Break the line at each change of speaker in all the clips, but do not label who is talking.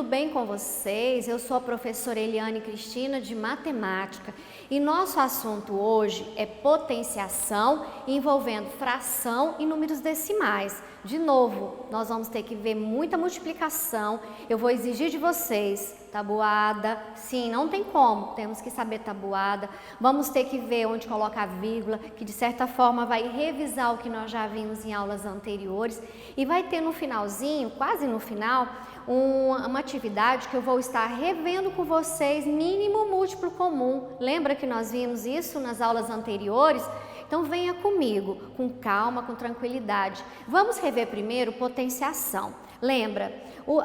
tudo bem com vocês? Eu sou a professora Eliane Cristina de Matemática e nosso assunto hoje é potenciação envolvendo fração e números decimais. De novo, nós vamos ter que ver muita multiplicação, eu vou exigir de vocês tabuada, sim, não tem como, temos que saber tabuada, vamos ter que ver onde coloca a vírgula, que de certa forma vai revisar o que nós já vimos em aulas anteriores e vai ter no finalzinho, quase no final, uma atividade que eu vou estar revendo com vocês, mínimo múltiplo comum. Lembra que nós vimos isso nas aulas anteriores? Então venha comigo, com calma, com tranquilidade. Vamos rever primeiro potenciação. Lembra,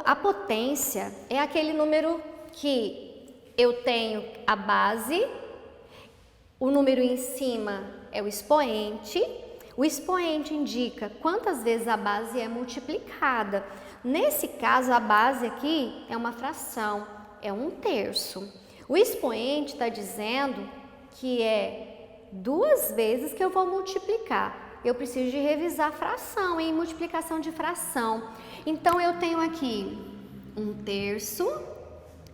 a potência é aquele número que eu tenho a base, o número em cima é o expoente. O expoente indica quantas vezes a base é multiplicada. Nesse caso, a base aqui é uma fração, é 1/3. O expoente está dizendo que é 2 vezes que eu vou multiplicar. Eu preciso de revisar fração, em multiplicação de fração. Então, eu tenho aqui 1/3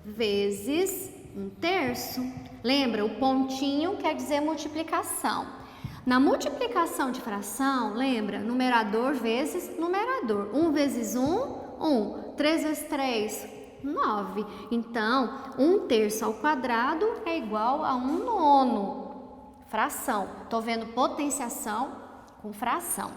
vezes 1/3. Lembra, o pontinho quer dizer multiplicação. Na multiplicação de fração, lembra, numerador vezes numerador. 1 vezes 1, 1. 3 vezes 3, 9. Então, 1/3 ao quadrado é igual a 1/9. Fração. Estou vendo potenciação com fração.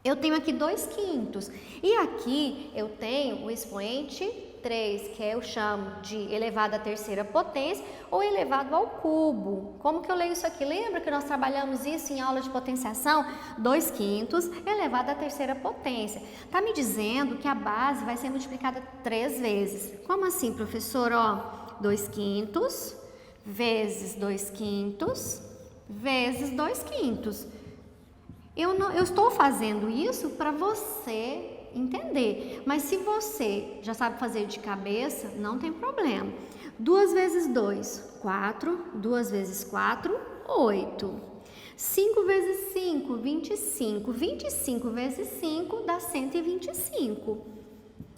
Eu tenho aqui 2/5. E aqui eu tenho o expoente 3, que eu chamo de elevado à terceira potência ou elevado ao cubo. Como que eu leio isso aqui? Lembra que nós trabalhamos isso em aula de potenciação? 2/5 elevado à terceira potência. Está me dizendo que a base vai ser multiplicada 3 vezes. Como assim, professor? 2/5 vezes 2/5 vezes 2/5. Eu estou fazendo isso para você entender, mas se você já sabe fazer de cabeça, não tem problema. 2 vezes 2, 4. 2 vezes 4, 8. 5 vezes 5, 25. 25 vezes 5 dá 125.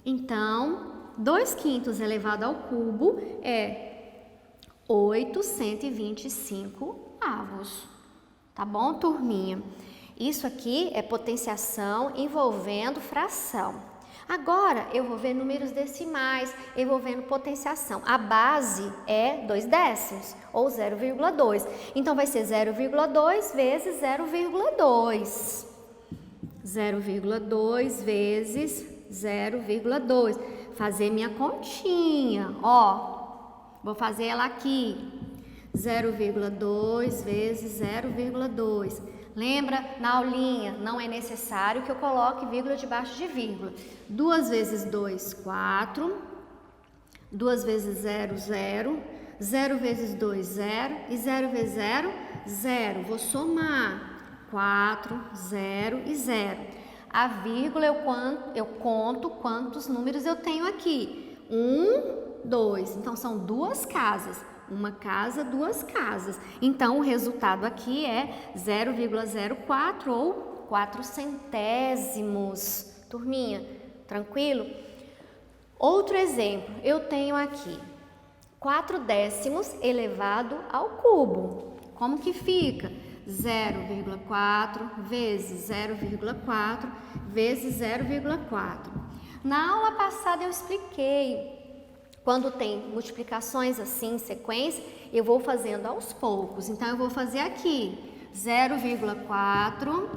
Então, 2/5 elevado ao cubo é 825 avos. Tá bom, turminha? Isso aqui é potenciação envolvendo fração. Agora, eu vou ver números decimais envolvendo potenciação. A base é 2/10 ou 0,2. Então, vai ser 0,2 vezes 0,2. 0,2 vezes 0,2. Fazer minha continha. Vou fazer ela aqui. 0,2 vezes 0,2. Lembra, na aulinha, não é necessário que eu coloque vírgula debaixo de vírgula. 2 vezes 2, 4. 2 vezes 0, 0. 0 vezes 2, 0. E 0 vezes 0, 0. Vou somar. 4, 0 e 0. A vírgula eu conto quantos números eu tenho aqui. 1, 2. Então, são 2 casas. Uma casa, 2 casas. Então, o resultado aqui é 0,04 ou 4 centésimos. Turminha, tranquilo? Outro exemplo, eu tenho aqui 4 décimos elevado ao cubo. Como que fica? 0,4 vezes 0,4 vezes 0,4. Na aula passada eu expliquei. Quando tem multiplicações assim em sequência, eu vou fazendo aos poucos. Então, eu vou fazer aqui 0,4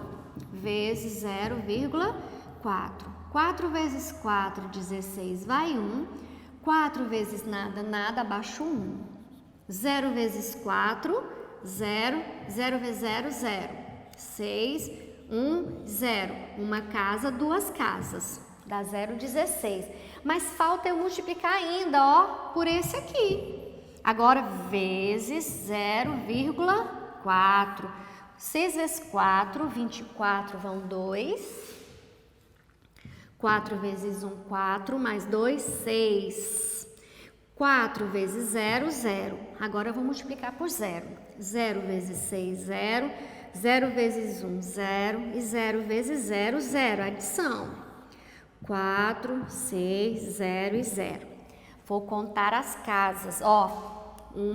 vezes 0,4. 4 vezes 4, 16, vai 1. 4 vezes nada, nada, abaixo 1. 0 vezes 4, 0. 0 vezes 0, 0. 6, 1, 0. Uma casa, 2 casas. Dá 0,16. Mas falta eu multiplicar ainda, por esse aqui. Agora, vezes 0,4. 6 vezes 4, 24, vão 2. 4 vezes 1, 4, mais 2, 6. 4 vezes 0, 0. Agora, eu vou multiplicar por 0. 0 vezes 6, 0. 0 vezes 1, 0. E 0 vezes 0, 0. Adição. 4, 6, 0 e 0. Vou contar as casas, ó. 1,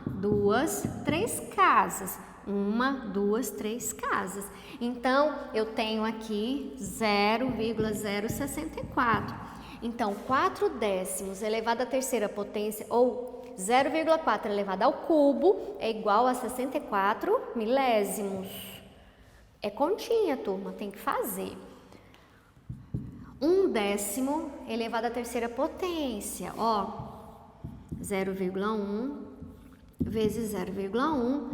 2, 3 casas. 1, 2, 3 casas. Então, eu tenho aqui 0,064. Então, 4 décimos elevado à terceira potência, ou 0,4 elevado ao cubo, é igual a 64 milésimos. É continha, turma, tem que fazer. 1 décimo elevado à terceira potência, ó. 0,1 vezes 0,1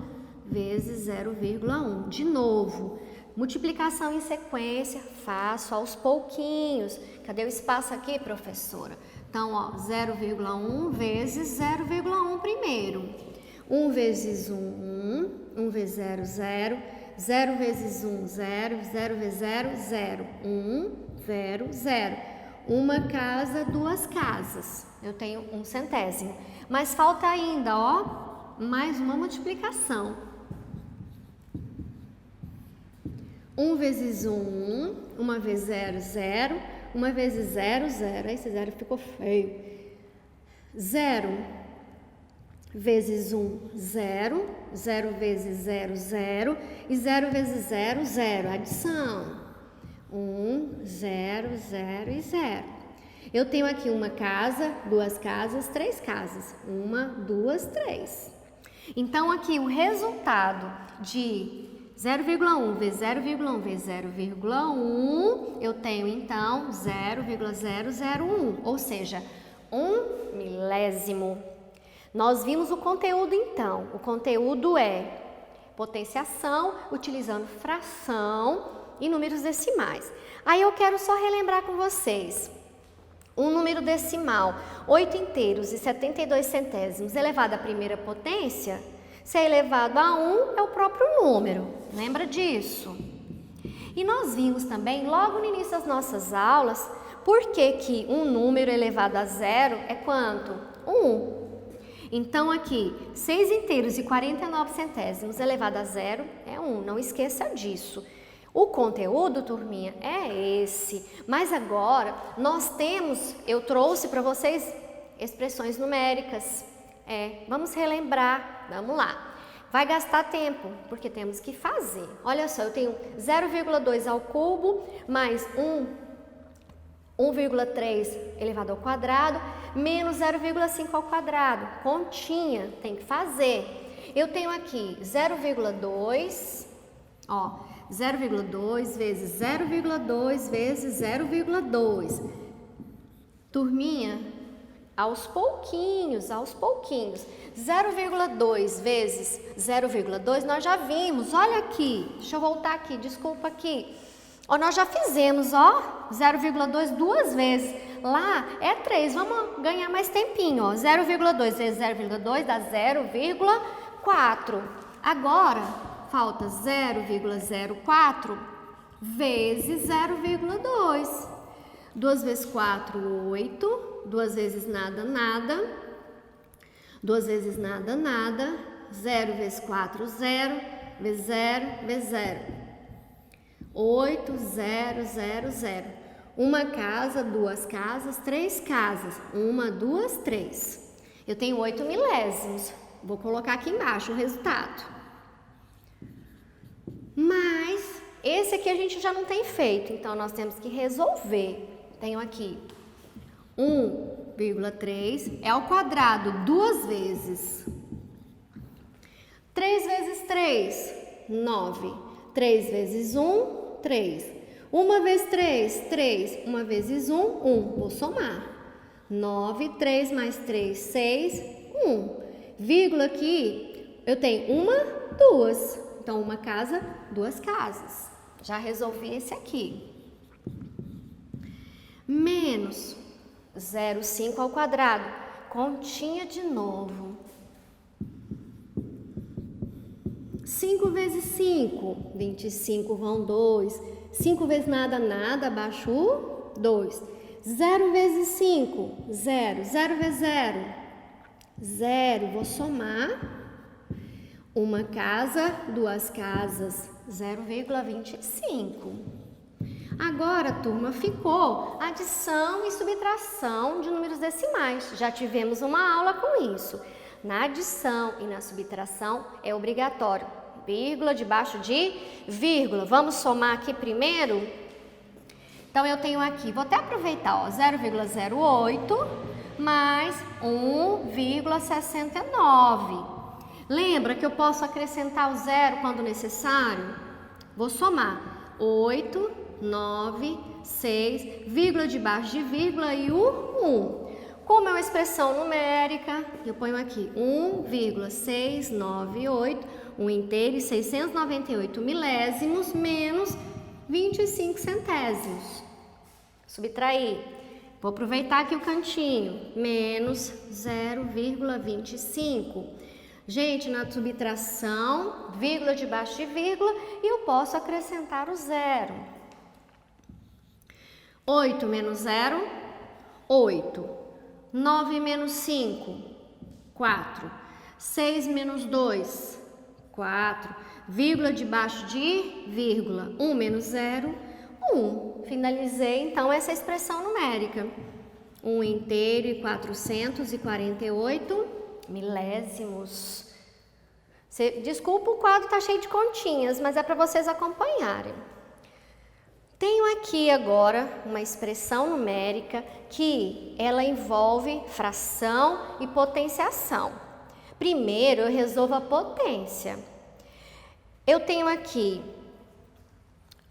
vezes 0,1. De novo, multiplicação em sequência, faço aos pouquinhos. Cadê o espaço aqui, professora? Então, ó, 0,1 vezes 0,1 primeiro. 1 vezes 1, 1 vezes 0, 0. 0 vezes 1, 0. 0 vezes 0, 0. 1, 0, 0. Uma casa, 2 casas. Eu tenho 1 centésimo. Mas falta ainda, ó, mais uma multiplicação. 1 vezes 1, 1. 1 vezes 0, 0. 1 vezes 0, 0. Aí esse 0 ficou feio. 0 vezes 1, 0. 0 vezes 0, 0. E 0 vezes 0, 0. Adição. 1, 0, 0 e 0. Eu tenho aqui uma casa, 2 casas, 3 casas. 1, 2, 3. Então, aqui o resultado de 0,1 vezes 0,1 vezes 0,1, eu tenho então 0,001, ou seja, 1 milésimo. Nós vimos o conteúdo então. O conteúdo é potenciação utilizando fração e números decimais. Aí eu quero só relembrar com vocês. Um número decimal, 8 inteiros e 72 centésimos elevado à primeira potência, se é elevado a 1 é o próprio número. Lembra disso? E nós vimos também, logo no início das nossas aulas, por que um número elevado a 0 é quanto? 1. Então, aqui, 6 inteiros e 49 centésimos elevado a 0 é 1. Não esqueça disso. O conteúdo, turminha, é esse. Mas agora, eu trouxe para vocês expressões numéricas. Vamos relembrar. Vamos lá. Vai gastar tempo, porque temos que fazer. Olha só, eu tenho 0,2 ao cubo, mais 1,3 elevado ao quadrado, menos 0,5 ao quadrado. Continha, tem que fazer. Eu tenho aqui 0,2, ó, 0,2 vezes 0,2 vezes 0,2. Turminha, aos pouquinhos. 0,2 vezes 0,2 nós já vimos. Olha aqui, deixa eu voltar aqui, desculpa aqui. Ó, nós já fizemos, ó, 0,2 duas vezes. Lá é 3, vamos ganhar mais tempinho, ó. 0,2 vezes 0,2 dá 0,4. Agora, falta 0,04 vezes 0,2. 2 vezes 4, 8. 2 vezes nada, nada. 2 vezes nada, nada. 0 vezes 4, 0. Vezes 0, vezes 0. 8, 0, 0, 0. Uma casa, 2 casas, 3 casas. 1, 2, 3. Eu tenho 8 milésimos. Vou colocar aqui embaixo o resultado. Mas esse aqui a gente já não tem feito, então nós temos que resolver. Tenho aqui 1,3 é ao quadrado 2 vezes. 3 vezes 3, 9. 3 vezes 1, 3. 1 vezes 3, 3. 1 vezes 1, 1. Vou somar. 9, 3 mais 3, 6, 1. Vírgula aqui, eu tenho 1, 2. Então, uma casa, 2 casas. Já resolvi esse aqui. Menos 0,5 ao quadrado. Continha de novo. 5 vezes 5, 25 vão 2. 5 vezes nada, nada, abaixo o 2. 0 vezes 5, 0. 0 vezes 0, 0. Vou somar. Uma casa, 2 casas, 0,25. Agora, turma, ficou adição e subtração de números decimais. Já tivemos uma aula com isso. Na adição e na subtração é obrigatório. Vírgula debaixo de vírgula. Vamos somar aqui primeiro? Então, eu tenho aqui, vou até aproveitar, ó, 0,08 mais 1,69. Lembra que eu posso acrescentar o zero quando necessário? Vou somar 8, 9, 6, vírgula debaixo de vírgula e o 1. Como é uma expressão numérica, eu ponho aqui 1,698, 1 inteiro e 698 milésimos menos 25 centésimos. Subtrair. Vou aproveitar aqui o cantinho. Menos 0,25. Gente, na subtração, vírgula debaixo de vírgula, e eu posso acrescentar o zero. 8 menos 0, 8. 9 menos 5, 4. 6 menos 2, 4. Vírgula debaixo de vírgula. 1 menos 0, 1. Finalizei, então, essa expressão numérica. 1 inteiro e 448 milésimos. Desculpa, o quadro está cheio de continhas, mas é para vocês acompanharem. Tenho aqui agora uma expressão numérica que ela envolve fração e potenciação. Primeiro eu resolvo a potência. Eu tenho aqui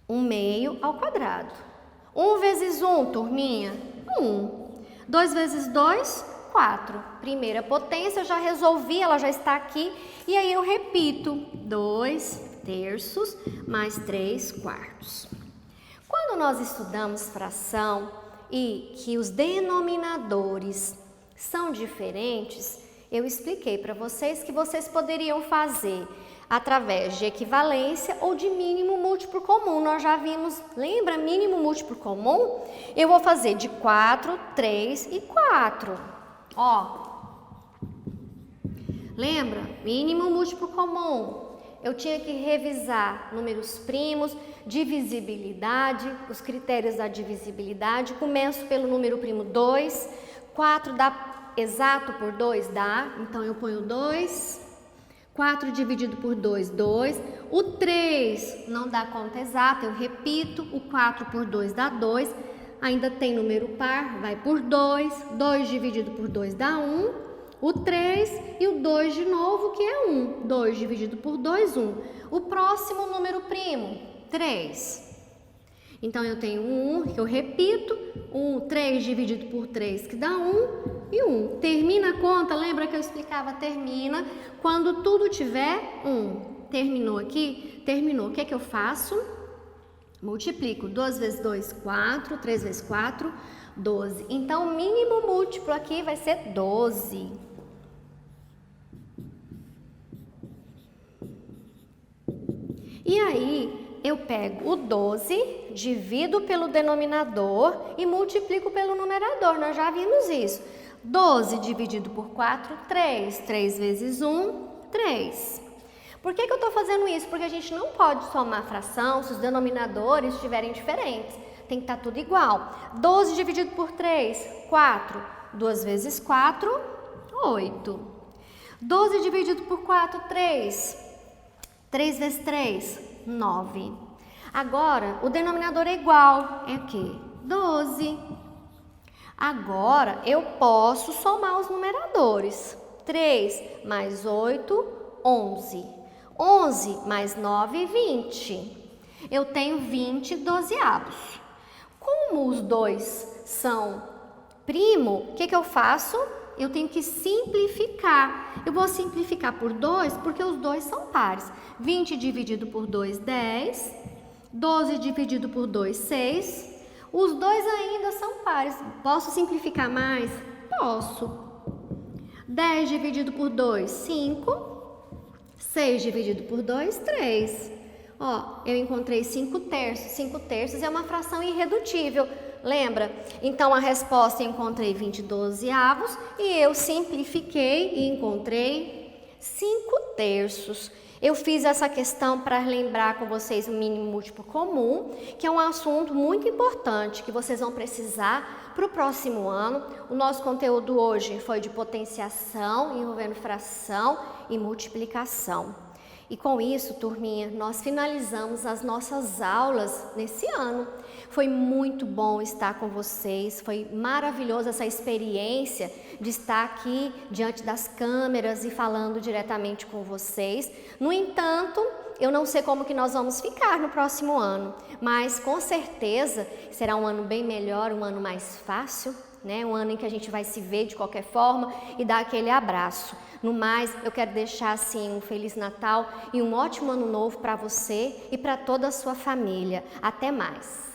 1/2 ao quadrado. 1 vezes 1, turminha? 1. 2 vezes 2, 4. Primeira potência, eu já resolvi, ela já está aqui. E aí eu repito, 2 terços mais 3 quartos. Quando nós estudamos fração e que os denominadores são diferentes, eu expliquei para vocês que vocês poderiam fazer através de equivalência ou de mínimo múltiplo comum. Nós já vimos, lembra mínimo múltiplo comum? Eu vou fazer de 4, 3 e 4. Ó, lembra? Mínimo múltiplo comum. Eu tinha que revisar números primos, divisibilidade, os critérios da divisibilidade. Começo pelo número primo 2. 4 dá exato por 2? Dá. Então, eu ponho 2. 4 dividido por 2, 2. O 3 não dá conta exata, eu repito. O 4 por 2 dá 2. Ainda tem número par, vai por 2. 2 dividido por 2 dá 1. O 3 e o 2 de novo, que é 1. 2 dividido por 2, 1. O próximo número primo, 3. Então, eu tenho 1, que eu repito. 3 dividido por 3, que dá 1. E 1. Termina a conta, lembra que eu explicava? Termina quando tudo tiver 1. Terminou aqui? Terminou. O que é que eu faço? Multiplico. 2 vezes 2, 4. 3 vezes 4, 12. Então, o mínimo múltiplo aqui vai ser 12. E aí, eu pego o 12, divido pelo denominador e multiplico pelo numerador. Nós já vimos isso. 12 dividido por 4, 3. 3 vezes 1, 3. Por que eu estou fazendo isso? Porque a gente não pode somar fração se os denominadores estiverem diferentes. Tem que estar tudo igual. 12 dividido por 3, 4. 2 vezes 4, 8. 12 dividido por 4, 3. 3 vezes 3, 9. Agora, o denominador é igual. É o quê? 12. Agora, eu posso somar os numeradores. 3 mais 8, 11. 11 mais 9, 20. Eu tenho 20 dozeavos. Como os dois são primo, o que eu faço? Eu tenho que simplificar. Eu vou simplificar por 2 porque os dois são pares. 20 dividido por 2, 10. 12 dividido por 2, 6. Os dois ainda são pares. Posso simplificar mais? Posso. 10 dividido por 2, 5. 6 dividido por 2, 3. Ó, eu encontrei 5 terços. 5 terços é uma fração irredutível. Lembra? Então, a resposta eu encontrei 20 dozeavos e eu simplifiquei e encontrei 5/3. Eu fiz essa questão para lembrar com vocês o mínimo múltiplo comum, que é um assunto muito importante que vocês vão precisar para o próximo ano. O nosso conteúdo hoje foi de potenciação, envolvendo fração e multiplicação. E com isso, turminha, nós finalizamos as nossas aulas nesse ano. Foi muito bom estar com vocês, foi maravilhosa essa experiência de estar aqui diante das câmeras e falando diretamente com vocês. No entanto, eu não sei como que nós vamos ficar no próximo ano, mas com certeza será um ano bem melhor, um ano mais fácil, né? Um ano em que a gente vai se ver de qualquer forma e dar aquele abraço. No mais, eu quero deixar assim um Feliz Natal e um ótimo Ano Novo para você e para toda a sua família. Até mais!